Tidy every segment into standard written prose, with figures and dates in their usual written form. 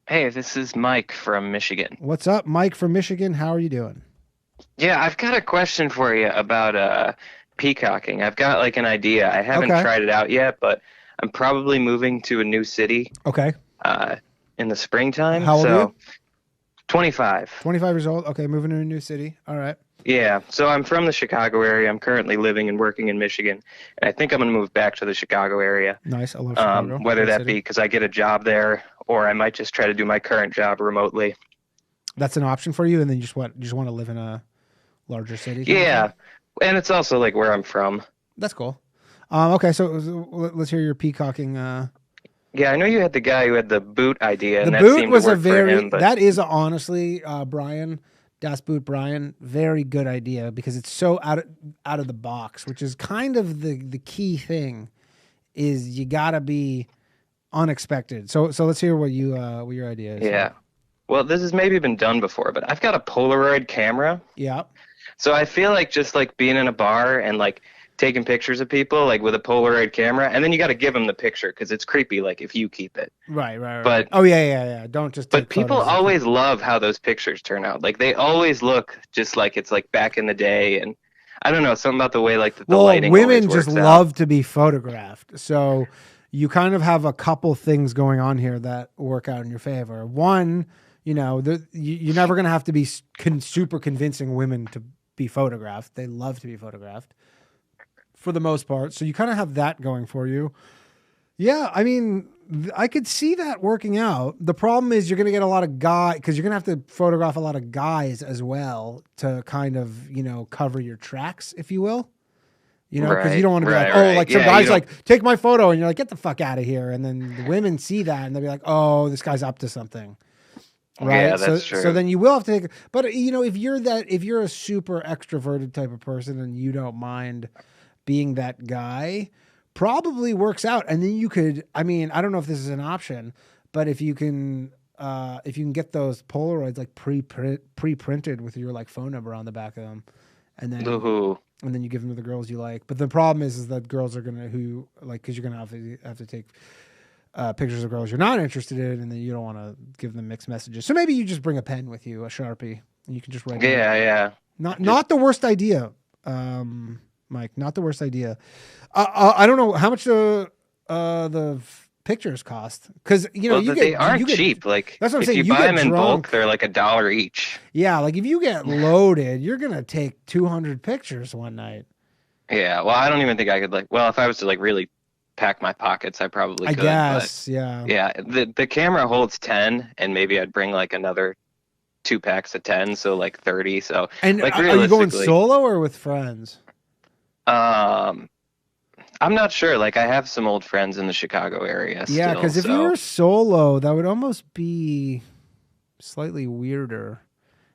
Hey, this is Mike from Michigan. What's up, Mike from Michigan? How are you doing? Yeah, I've got a question for you about peacocking. I've got like an idea. I haven't Okay. tried it out yet, but I'm probably moving to a new city Okay. uh in the springtime. How old are you? So 25. 25 years old. Okay, moving to a new city. All right. Yeah, so I'm from the Chicago area. I'm currently living and working in Michigan, and I think I'm gonna move back to the Chicago area. Nice. I love Chicago. Whether Great that city. be because I get a job there, or I might just try to do my current job remotely. That's an option for you, and then you just want to live in a larger city kind of thing. Yeah, and it's also like where I'm from. That's cool. Okay, so let's hear your peacocking. Yeah, I know you had the guy who had the boot idea, The and that boot seemed to was a work for very him, but that is honestly Brian Das Boot Brian very good idea because it's so out of the box, which is kind of the key thing is you gotta be unexpected. So let's hear what your idea is here. yeah. Well, this has maybe been done before, but I've got a Polaroid camera. Yeah. So I feel like just like being in a bar and like taking pictures of people like with a Polaroid camera, and then you got to give them the picture because it's creepy like if you keep it. Right, right, right. But Oh yeah. Don't just but take people photos and keep. always love how those pictures turn out. Like they always look just like it's like back in the day, and I don't know, something about the way like the Well, lighting always women just works out. love to be photographed. So you kind of have a couple things going on here that work out in your favor. One, you're never going to have to be super convincing women to be photographed. They love to be photographed for the most part. So you kind of have that going for you. Yeah, I mean, I could see that working out. The problem is you're going to get a lot of guy because you're going to have to photograph a lot of guys as well to kind of, cover your tracks, if you will. Because you Right, don't want to be like, right, oh, right. like some Yeah, you guy's don't. like, take my photo, and you're like, get the fuck out of here, and then the women see that and they'll be like, oh, this guy's up to something, Yeah, right? So, that's so true. then you will have to take, but if you're a super extroverted type of person and you don't mind being that guy, probably works out, and then you could, I mean, I don't know if this is an option, but if you can get those Polaroids like pre-printed with your like phone number on the back of them, and then Ooh, and then you give them to the girls you like. But the problem is that girls are gonna who like because you're gonna have to take pictures of girls you're not interested in, and then you don't want to give them mixed messages. So maybe you just bring a pen with you, a Sharpie, and you can just write down. yeah, yeah. Just Not the worst idea, Mike. Not the worst idea. I don't know how much the pictures cost because well, you they get aren't you get. cheap. Like That's what I'm if saying. you You buy get them in bulk, drunk. they're like $1 each. Yeah, like if you get loaded, you're gonna take 200 pictures one night. Yeah, well, I don't even think I could like. Well, if I was to like really pack my pockets, I probably I could. But guess, yeah. yeah, the camera holds 10, and maybe I'd bring like another two packs of 10, so like 30. So And like are you going realistically, solo or with friends? um, I'm not sure. Like I have some old friends in the Chicago area Yeah, still, because if you so were solo, that would almost be slightly weirder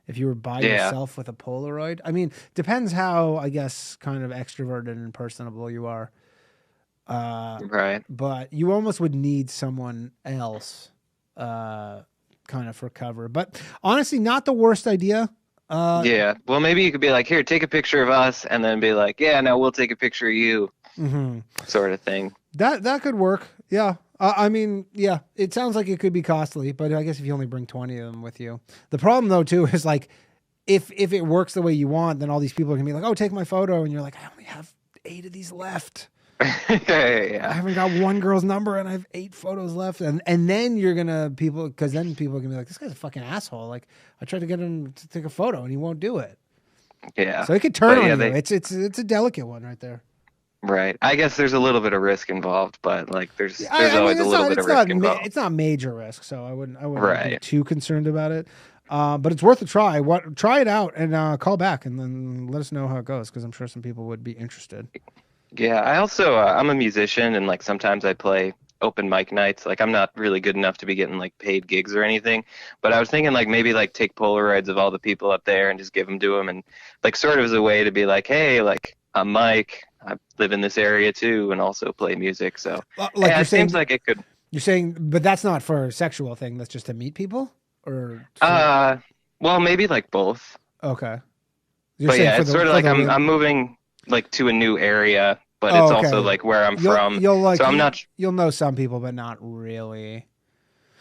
if you were by yeah, yourself with a Polaroid. I mean, depends how, I guess, kind of extroverted and personable you are. Uh, right. but you almost would need someone else, uh, kind of for cover. But honestly, not the worst idea. Uh, Yeah. Well, maybe you could be like, here, take a picture of us, and then be like, yeah, no, we'll take a picture of you, mhm. sort of thing. That could work. Yeah. I mean, yeah, it sounds like it could be costly, but I guess if you only bring 20 of them with you. The problem though too is like if it works the way you want, then all these people are going to be like, "Oh, take my photo." And you're like, "I only have 8 of these left. I Yeah. haven't got one girl's number and I have 8 photos left." And then you're going to people cuz then people are going to be like, "This guy's a fucking asshole. Like I tried to get him to take a photo and he won't do it." Yeah. So it could turn But on yeah, you. they It's a delicate one right there. right. I guess there's a little bit of risk involved, but like there's Yeah, there's I mean, always a little bit of risk involved. it's not major risk, so I wouldn't be Right. too concerned about it. But it's worth a try. Try it out and call back and then let us know how it goes because I'm sure some people would be interested. Yeah, I also I'm a musician and like sometimes I play open mic nights. Like I'm not really good enough to be getting like paid gigs or anything, but I was thinking like maybe like take Polaroids of all the people up there and just give them to them and like sort of as a way to be like, hey, like I'm Mike. I live in this area too and also play music. So Like yeah, it seems like it could but that's not for a sexual thing. That's just to meet people or uh well maybe like both. okay. You're But saying yeah, it's sort of for like the I'm win. moving like to a new area, but it's Oh, also okay. like where I'm You'll from. you'll So like I'm not you'll know some people, but not really.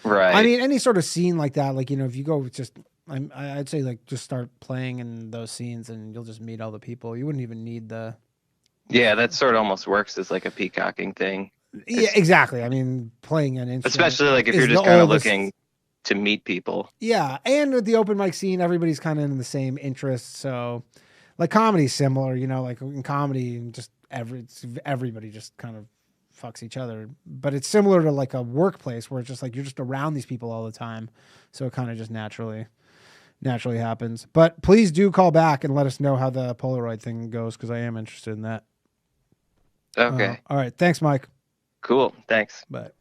I Right. mean, any sort of scene like that, like, if you go just, I'd say like just start playing in those scenes and you'll just meet all the people. You wouldn't even need the Yeah, that sort of almost works as like a peacocking thing. yeah, Because exactly. I mean, playing an instrument especially like if you're is the just kind of oldest. looking to meet people. Yeah, and with the open mic scene, everybody's kind of in the same interest. So, like comedy's similar, like in comedy, just everybody just kind of fucks each other. But it's similar to like a workplace where it's just like you're just around these people all the time, so it kind of just naturally happens. But please do call back and let us know how the Polaroid thing goes because I am interested in that. Okay. All right, thanks, Mike. Cool. Thanks. Bye.